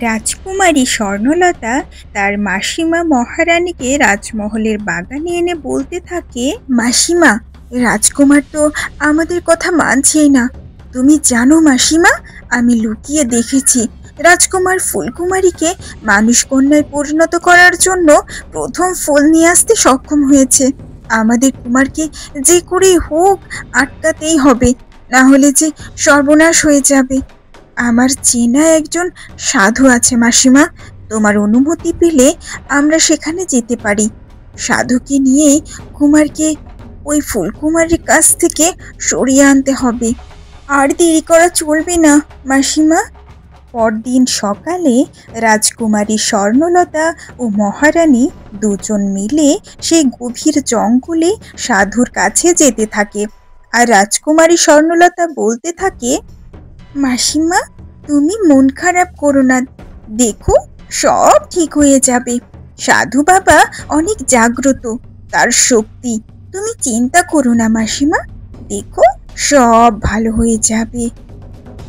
রাজকুমারী স্বর্ণলতা তার মাসিমা মহারানীকে রাজমহলের বাগানে এনে বলতে থাকে, মাসিমা, রাজকুমার তো আমাদের কথা মানছেই না। তুমি জানো মাসিমা, আমি লুকিয়ে দেখেছি রাজকুমার ফুলকুমারীকে মানুষ কন্যায় পরিণত করার জন্য প্রথম ফুল নিয়ে আসতে সক্ষম হয়েছে। আমাদের কুমারকে যে করেই হোক আটকাতেই হবে, না হলে যে সর্বনাশ হয়ে যাবে। আমার চেনা একজন সাধু আছে মাসিমা, তোমার অনুমতি পেলে আমরা সেখানে যেতে পারি। সাধুকে নিয়ে কুমারকে ওই ফুলকুমারীর কাছ থেকে সরিয়ে আনতে হবে। আর দেরি করা চলবে না মাসিমা। পরদিন সকালে রাজকুমারী স্বর্ণলতা ও মহারানী দুজন মিলে সেই গভীর জঙ্গলে সাধুর কাছে যেতে থাকে। আর রাজকুমারী স্বর্ণলতা বলতে থাকে, মাসিমা, তুমি মন খারাপ করো না, দেখো সব ঠিক হয়ে যাবে। সাধু বাবা অনেক জাগ্রত, তার শক্তি, তুমি চিন্তা করো না মাসিমা, দেখো সব ভালো হয়ে যাবে।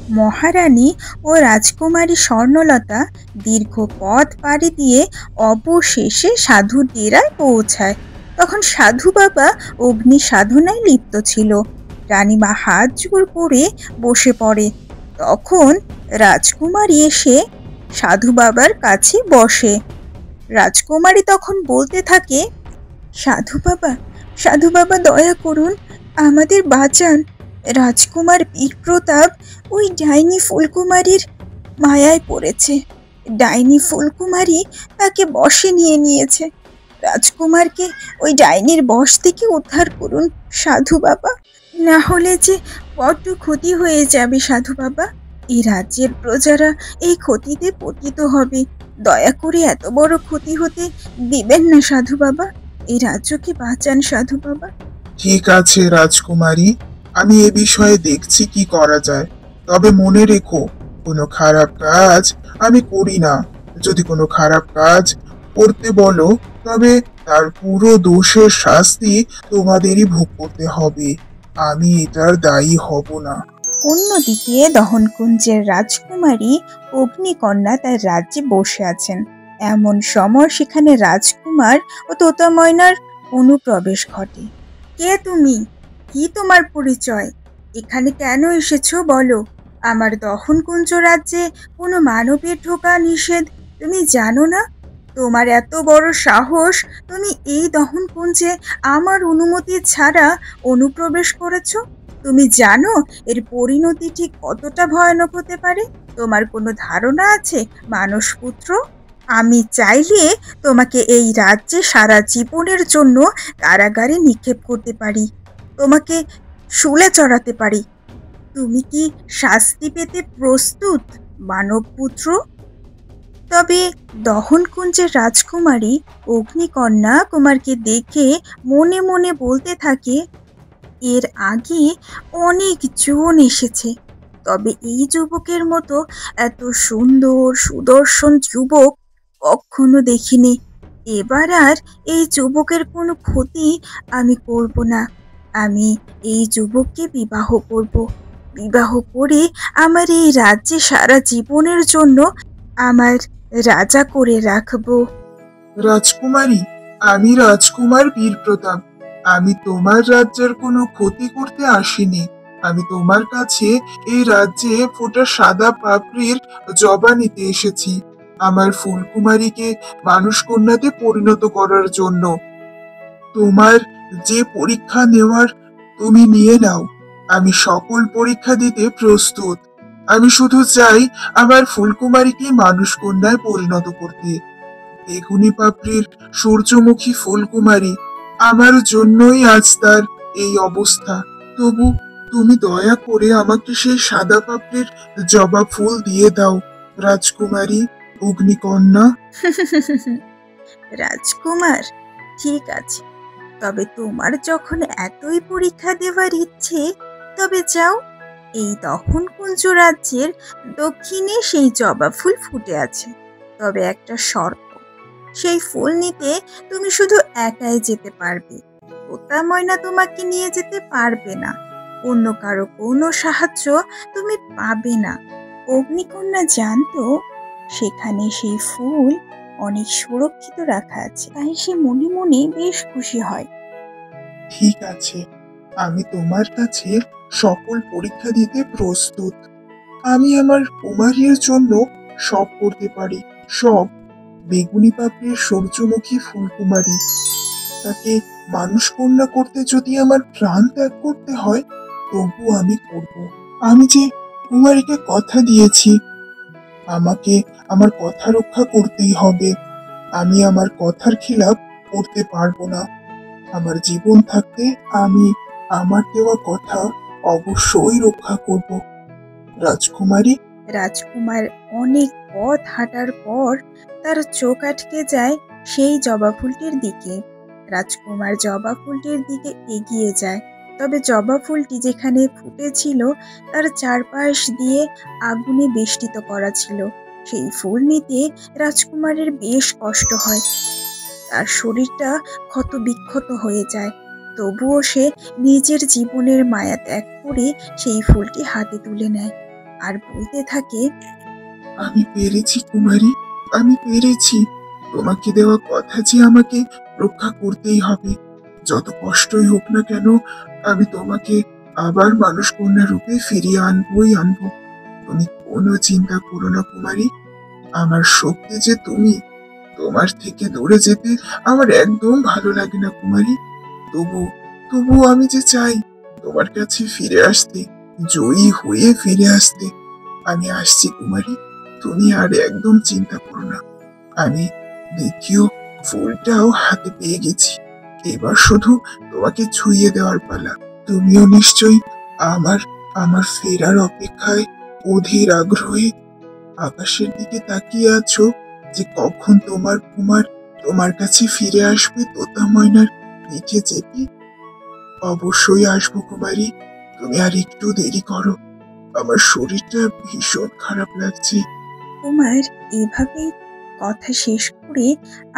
মহারানী ও রাজকুমারী স্বর্ণলতা দীর্ঘ পথ পাড়ি দিয়ে অবশেষে সাধুর ডেরায় পৌঁছায়। তখন সাধু বাবা অগ্নি সাধনায় লিপ্ত ছিল। রানীমা হাত জোড় করে বসে পড়ে। তখন রাজকুমারী এসে সাধু বাবার কাছে বসে। রাজকুমারী তখন বলতে থাকে, সাধু বাবা, সাধু বাবা, দয়া করুন, আমাদের বাঁচান। রাজকুমার বীরপ্রতাপ ওই ডাইনি ফুলকুমারীর মায়ায় পড়েছে। ডাইনি ফুলকুমারী তাকে বশে নিয়ে নিয়েছে। রাজকুমারকে ওই ডাইনির বশ থেকে উদ্ধার করুন সাধু বাবা, না হলে যে বড্ড ক্ষতি হয়ে যাবে সাধু বাবা। এই রাজ্যের প্রজারা এই ক্ষতিতে পতিত হবে। দয়া করে এত বড় ক্ষতি হতে দিবেন না সাধু বাবা, এই রাজ্যকে বাঁচান সাধু বাবা। ঠিক আছে রাজকুমারী, আমি এ বিষয়ে দেখছি কি করা যায়। তবে মনে রেখো, কোনো খারাপ কাজ আমি করি না। যদি কোনো খারাপ কাজ করতে বলো, তবে তার পুরো দোষের শাস্তি তোমাদেরই ভোগ করতে হবে। আমি এটার দায়ী হব না। অন্যদিকে দহনকুঞ্জের রাজকুমারী অগ্নিকন্যা তার রাজ্যে বসে আছেন। এমন সময় সেখানে রাজকুমার ও তোতা ময়নার অনুপ্রবেশ ঘটে। কে তুমি? কি তোমার পরিচয়? এখানে কেন এসেছো বলো? আমার দহনকুঞ্জ রাজ্যে কোনো মানবের ঢোকা নিষেধ, তুমি জানো না? তোমার এত বড় সাহস, তুমি এই দহনকুঞ্জে আমার অনুমতি ছাড়া অনুপ্রবেশ করেছো? তুমি জানো এর পরিণতি ঠিক কতটা ভয়ানক হতে পারে? তোমার কোনো ধারণা আছে মানসপুত্র? আমি চাইলে তোমাকে এই রাজ্যে সারা জীবনের জন্য কারাগারে নিক্ষেপ করতে পারি, তোমাকে শুলে চড়াতে পারি। তুমি কি শাস্তি পেতে প্রস্তুত মানবপুত্র? তবে দহনকুঞ্জের রাজকুমারী অগ্নিকন্যা কুমারকে দেখে মনে মনে বলতে থাকে, এর আগে অনেক জন এসেছে, তবে এই যুবকের মতো এত সুন্দর সুদর্শন যুবক কখনো দেখিনি। এবার আর এই যুবকের কোনো ক্ষতি আমি করব না। আমি এই যুবককে বিবাহ করব। বিবাহ করে আমার এই রাজ্যে সারা জীবনের জন্য আমার রাজা করে রাখবো। রাজকুমারী, আমি রাজকুমার বীরপ্রতাপ। আমি তোমার রাজ্যের কোনো ক্ষতি করতে আসিনি। আমি তোমার কাছে এই রাজ্যে ফোটা সাদা পাপড়ির জবা নিতে এসেছি, আমার ফুলকুমারীকে মানুষ কন্যাতে পরিণত করার জন্য। তোমার যে পরীক্ষা নেওয়ার তুমি নিয়ে নাও, আমি সকল পরীক্ষা দিতে প্রস্তুত। আমি শুধু চাই আমার ফুলকুমারীকে মানুষ কন্যায় পরিণত করতে। বেগুনি পাপড়ির সূর্যমুখী ফুলকুমারী, আমার জন্যই আজ তার এই অবস্থা। তবু তুমি দয়া করে আমাকে সেই সাদা পাপড়ির জবা ফুল দিয়ে দাও রাজকুমারী অগ্নিকন্যা। রাজকুমার, ঠিক আছে, তবে তোমার যখন এতই পরীক্ষা দেওয়ার ইচ্ছে, তবে যাও, এই দহনকুঞ্জ রাজ্যের দক্ষিণে সেই জবা ফুল ফুটে আছে। তবে একটা শর্ত, সেই ফুল নিতে তুমি শুধু একাই যেতে পারবে, তোতা ময়না তোমাকে নিয়ে যেতে পারবে না। অন্য কারো কোনো সাহায্য তুমি পাবে না। অগ্নিকন্যা জানতো সেখানে সেই ফুল অনেক সুরক্ষিত রাখা আছে, তাই সে মনে মনে বেশ খুশি হয়। ঠিক আছে, আমি তোমার কাছে সকল পরীক্ষা দিতে প্রস্তুত। আমি আমার কুমারীর জন্য সব করতে পারি, সব। বেগুনি পাপড়ির সূর্যমুখী ফুলকুমারী, তাকে মানুষ কন্যা করতে যদি আমার প্রাণ ত্যাগ করতে হয়, তবু আমি করব। আমি যে কুমারীকে কথা দিয়েছি, আমাকে আমার কথা রক্ষা করতেই হবে। আমি আমার কথার খিলাফ করতে পারবো না। আমার জীবন থাকতে আমি আমার দেওয়া কথা অবশ্যই রক্ষা করব। রাজকুমারী। রাজকুমার অনেক পথ হাঁটার পর তার চোখ আটকে যায় সেই জবা ফুলটির দিকে। রাজকুমার জবা ফুলটির দিকে এগিয়ে যায়, তবে জবা ফুলটি যেখানে ফুটেছিল তার চারপাশ দিয়ে আগুনে বেষ্টিত করা ছিল। সেই ফুল নিতে রাজকুমারের বেশ কষ্ট হয়, তার শরীরটা ক্ষত বিক্ষত হয়ে যায়। তবুও সে নিজের জীবনের মায়া ত্যাগ করে সেই ফুলটি হাতে তুলে নেয় আর বলতে থাকে, আমি পেরেছি কুমারী, আমি পেরেছি। তোমাকে দেওয়া কথা যে আমাকে রক্ষা করতেই হবে। যত কষ্টই হোক না কেন, আমি তোমাকে আবার মানুষ কন্যা রূপে ফিরিয়ে আনবই আনবো। তুমি কোনো চিন্তা করো না কুমারী। আমার শক্তি যে তুমি। তোমার থেকে দূরে যেতে আমার একদম ভালো লাগে না কুমারী। তবু তবু আমি যে চাই তোমার কাছে ফিরে আসতে, জয়ী হয়ে ফিরে আসতে। আমি আসছি কুমারী, তুমি আর একদম চিন্তা করো না। আমি দ্বিতীয় ফুলটাও হাতে পেয়ে গেছি। এবার শুধু তোমাকে ছুঁয়ে দেওয়ার পালা। তুমিও নিশ্চয়ই আমার আমার ফেরার অপেক্ষায় অধীর আগ্রহে আকাশের দিকে তাকিয়ে আছো, যে কখন তোমার কুমার তোমার কাছে ফিরে আসবে তোতা ময়নার পিঠে চেপে। অবশ্যই আসবো কুমারী, তুমি আর একটু দেরি করো। আমার শরীরটা ভীষণ খারাপ লাগছে। কুমার এভাবেই কথা শেষ করে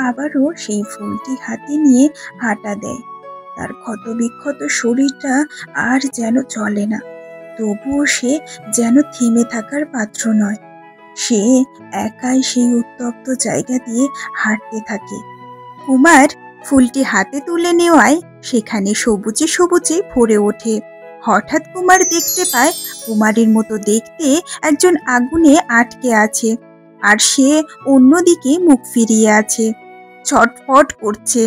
আবারও সেই ফুলটি হাতে নিয়ে হাঁটা দেয়। তার ক্ষতবিক্ষত শরীরটা আর যেন চলে না, তবুও সে যেন থেমে থাকার পাত্র নয়। সে একাই সেই উত্তপ্ত জায়গা দিয়ে হাঁটতে থাকে। কুমার ফুলটি হাতে তুলে নেওয়ায় সেখানে সবুজে সবুজে ভরে ওঠে। হঠাৎ কুমার দেখতে পায় কুমারীর মতো দেখতে একজন আগুনে আটকে আছে, আর সে অন্যদিকে মুখ ফিরিয়ে আছে, ছটফট করছে।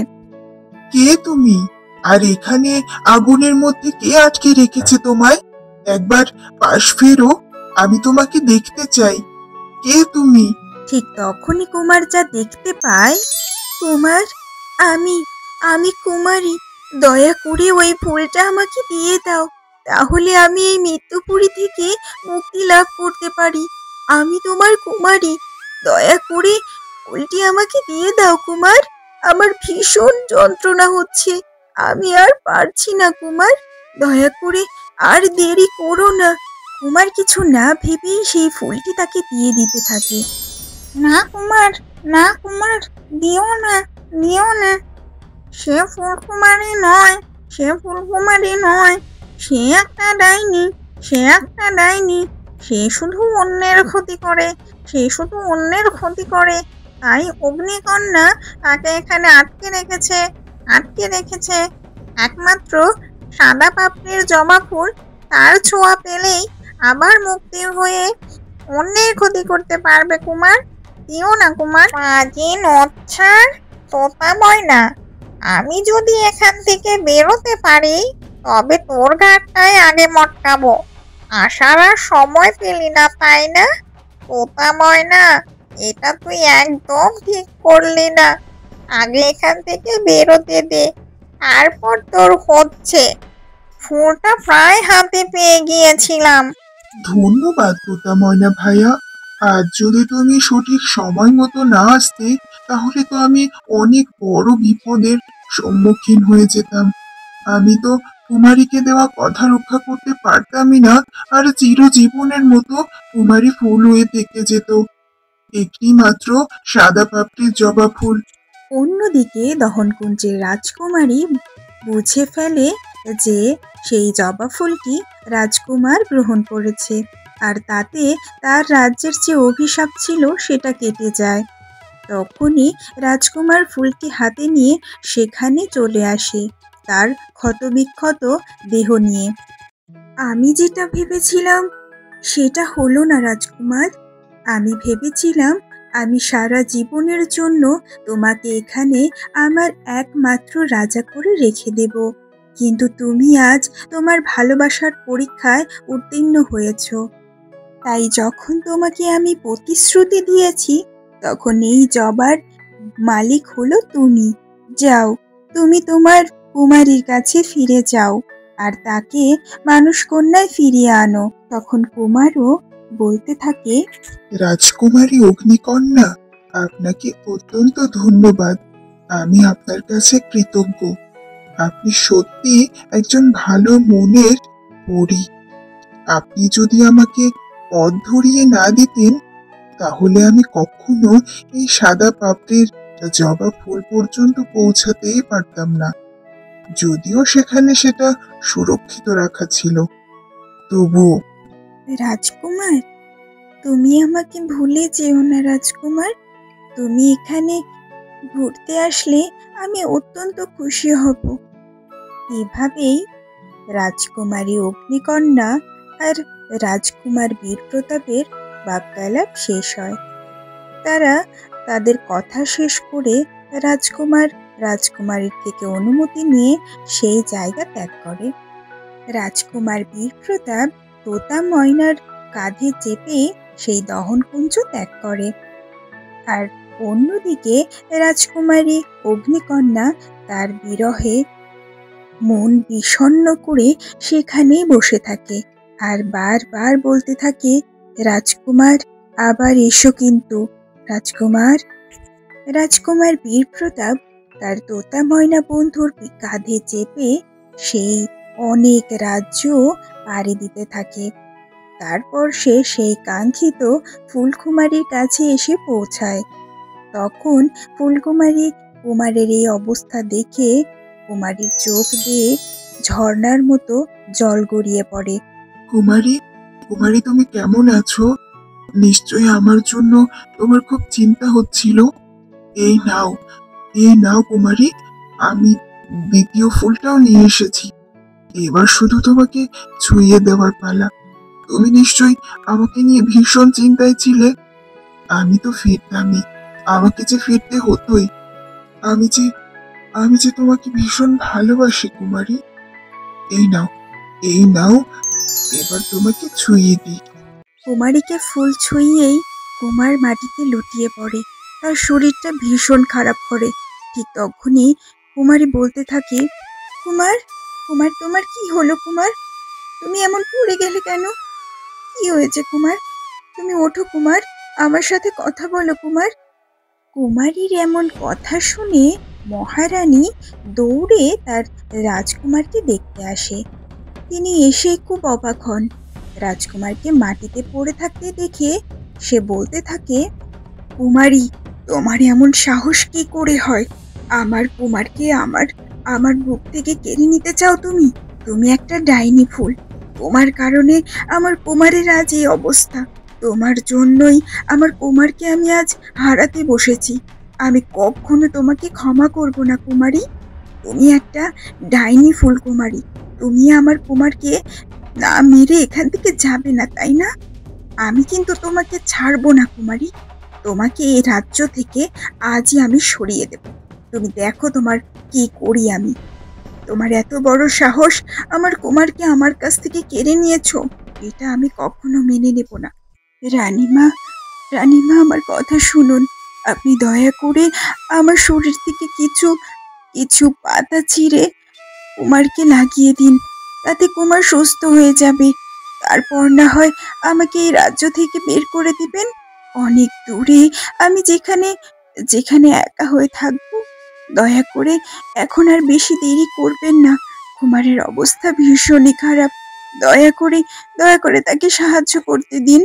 কে তুমি? আর এখানে আগুনের মধ্যে কে আটকে রেখেছে তোমায়? একবার পাশ ফেরো, আমি তোমাকে দেখতে চাই। কে তুমি? ঠিক তখনই কুমার যা দেখতে পায়, কুমার, আমি আমি কুমারী, দয়া করে ওই ফুলটা আমাকে দিয়ে দাও, তাহলে আমি এই মৃত্যুপুরী থেকে মুক্তি লাভ করতে পারি। আমি তোমার কুমারী, দয়া করে ফুলটি আমাকে দিয়ে দাও কুমার। আমার ভীষণ যন্ত্রণা হচ্ছে, আমি আর পারছি না কুমার, দয়া করে আর দেরি করো না। কুমার কিছু না ভেবেই সেই ফুলটি তাকে দিয়ে দিতে থাকে। না কুমার, না কুমার, দিও না, দিও না। সে ফুলকুমারী নয়, সে ফুলকুমারী নয়, সে একটা ডাইনি, সে একটা ডাইনি। সে শুধু অন্যের ক্ষতি করে, সে শুধু অন্যের ক্ষতি করে। তাই অগ্নিকন্যা তাকে এখানে আটকে রেখেছে, আটকে রেখেছে। একমাত্র সাদা পাপড়ির জবা ফুল তার ছোঁয়া পেলেই আবার মুক্তি হয়ে অন্যের ক্ষতি করতে পারবে কুমার। দিও না কুমার। মাঝি নচ্ছার, তোতা ময়না, আমি যদি এখান থেকে বেরোতে পারি তবে তোর ঘাটটায় আগে মটকাবো। আসার আর সময় পেলি না তাই না? তোতা ময়না, এটা তুই একদম ঠিক করলি না। আগে এখান থেকে বেরোতে দে, তারপর তোর হচ্ছে। ফুলটা প্রায় হাতে পেয়ে গিয়েছিলাম। ধন্যবাদ তোতা ময়না ভাইয়া। আজ যদি তুমি সঠিক সময় মতো না আসতে, তাহলে তো আমি অনেক বড় বিপদের সম্মুখীন হয়ে যেতাম। আমি তো কুমারীকে দেওয়া কথা রক্ষা করতে পারতামই না, আর চিরজীবনের মতো কুমারী ফুল হয়ে থেকে যেত। একটি মাত্র সাদা পাপড়ির জবা ফুল। অন্যদিকে দহনকুঞ্জের রাজকুমারী বুঝে ফেলে যে সেই জবা ফুলটি রাজকুমার গ্রহণ করেছে। আর তাতে তার রাজ্যের যে অভিশাপ ছিল সেটা কেটে যায়। তখনই রাজকুমার ফুলটি হাতে নিয়ে সেখানে চলে আসে, তার ক্ষতবিক্ষত দেহ নিয়ে। আমি যেটা ভেবেছিলাম সেটা হলো না রাজকুমার। আমি ভেবেছিলাম আমি সারা জীবনের জন্য তোমাকে এখানে আমার একমাত্র রাজা করে রেখে দেব, কিন্তু তুমি আজ তোমার ভালোবাসার পরীক্ষায় উত্তীর্ণ হয়েছ। তাই যখন তোমাকে আমি প্রতিশ্রুতি দিয়েছি, তখন এই জবার মালিক হলো তুমি। যাও, তুমি তোমার কুমারীর কাছে ফিরে যাও আর তাকে মানুষ কন্যায় ফিরিয়ে আনো। তখন কুমারও বলতে থাকে, রাজকুমারী অগ্নিকন্যা, আপনাকে অত্যন্ত ধন্যবাদ। আমি আপনার কাছে কৃতজ্ঞ। আপনি সত্যি একজন ভালো মনের পরী। আপনি যদি আমাকে পথ ধরিয়ে না দিতেন, তাহলে আমি কখনো এই সাদা পাপড়ির জবা ফুল পর্যন্ত পৌঁছাতেই পারতাম না। যদিও সেখানে সেটা সুরক্ষিত রাখা ছিল, তবুও। রাজকুমার, তুমি আমাকে ভুলে যেও না রাজকুমার। তুমি এখানে ঘুরতে আসলে আমি অত্যন্ত খুশি হব। এভাবেই রাজকুমারী অগ্নিকন্যা আর রাজকুমার বীরপ্রতাপের বাক্যালাপ শেষ হয়। তারা তাদের কথা শেষ করে রাজকুমার রাজকুমারীর থেকে অনুমতি নিয়ে সেই জায়গা ত্যাগ করে। রাজকুমার বীরপ্রতাপ তোতা ময়নার কাঁধে চেপে সেই দহনকুঞ্জ ত্যাগ করে। আর অন্যদিকে রাজকুমারী অগ্নিকন্যা তার বিরহে মন বিষণ্ণ করে সেখানেই বসে থাকে আর বারবার বলতে থাকে, রাজকুমার, আবার এসো কিন্তু রাজকুমার। রাজকুমার বীরপ্রতাপ তার তোতা ময়না বন্ধুর কাঁধে চেপে সেই অনেক রাজ্য পাড়ি দিতে থাকে। তারপর সে সেই কাঙ্ক্ষিত ফুলকুমারীর কাছে এসে পৌঁছায়। তখন ফুলকুমারী কুমারের এই অবস্থা দেখে কুমারীর চোখ দিয়ে ঝর্ণার মতো জল গড়িয়ে পড়ে। কুমারী, কুমারী, তুমি কেমন আছো? নিশ্চয়ই আমার জন্য তোমার খুব চিন্তা হচ্ছিল। এই নাও, এই নাও কুমারী, আমি দ্বিতীয় ফুলটাও নিয়ে এসেছি। এবার শুধু তোমাকে ছুঁয়ে দেওয়ার পালা। তুমি নিশ্চয়ই আমাকে নিয়ে ভীষণ চিন্তায় ছিলে। আমি তো ফিরতামই, আমাকে যে ফিরতে হতোই। আমি যে আমি যে তোমাকে ভীষণ ভালোবাসি কুমারী। এই নাও, এই নাও, এবার তোমাকে ছুঁয়ে দিই। কুমারীকে ফুল ছুঁয়েই কুমার মাটিতে লুটিয়ে পড়ে, তার শরীরটা ভীষণ খারাপ করে। ঠিক তখনই কুমারী বলতে থাকে, কুমার, কুমার, তোমার কি হলো কুমার? তুমি এমন পড়ে গেলে কেন? কি হয়েছে কুমার? তুমি ওঠো কুমার, আমার সাথে কথা বলো কুমার। কুমারীর এমন কথা শুনে মহারানী দৌড়ে তার রাজকুমারকে দেখতে আসে। তিনি এসে খুব অবাক হন। রাজকুমারকে মাটিতে পড়ে থাকতে দেখে সে বলতে থাকে, কুমারী, তোমার এমন সাহস কি করে হয়? আমার কুমারকে আমার আমার বুক থেকে কেড়ে নিতে চাও তুমি? তুমি একটা ডাইনি ফুল। তোমার কারণে আমার কুমারের আজ এই অবস্থা। তোমার জন্যই আমার কুমারকে আমি আজ হারাতে বসেছি। আমি কখনো তোমাকে ক্ষমা করব না কুমারী। তুমি একটা ডাইনি ফুল কুমারী। তুমি আমার কুমারকে না মেরে এখান থেকে যাবে না, তাই না? আমি কিন্তু তোমাকে ছাড়বো না কুমারী। তোমাকে এই রাজ্য থেকে আজই আমি সরিয়ে দেব। তুমি দেখো তোমার কি করি আমি। তোমার এত বড় সাহস, আমার কুমারকে আমার কাছ থেকে কেড়ে নিয়েছো। এটা আমি কখনো মেনে নেব না। রানীমা, রানীমা, আমার কথা শুনুন। আপনি দয়া করে আমার শরীর থেকে কিছু কিছু পাতা ছিঁড়ে কুমারকে লাগিয়ে দিন। তাতে কুমার সুস্থ হয়ে যাবে। তারপর না হয় আমাকে এই রাজ্য থেকে বের করে দিবেন। অনেক দূরে আমি যেখানে যেখানে একা হয়ে থাকবো। দয়া করে এখন আর বেশি দেরি করবেন না। কুমারের অবস্থা ভীষণই খারাপ। দয়া করে দয়া করে তাকে সাহায্য করতে দিন।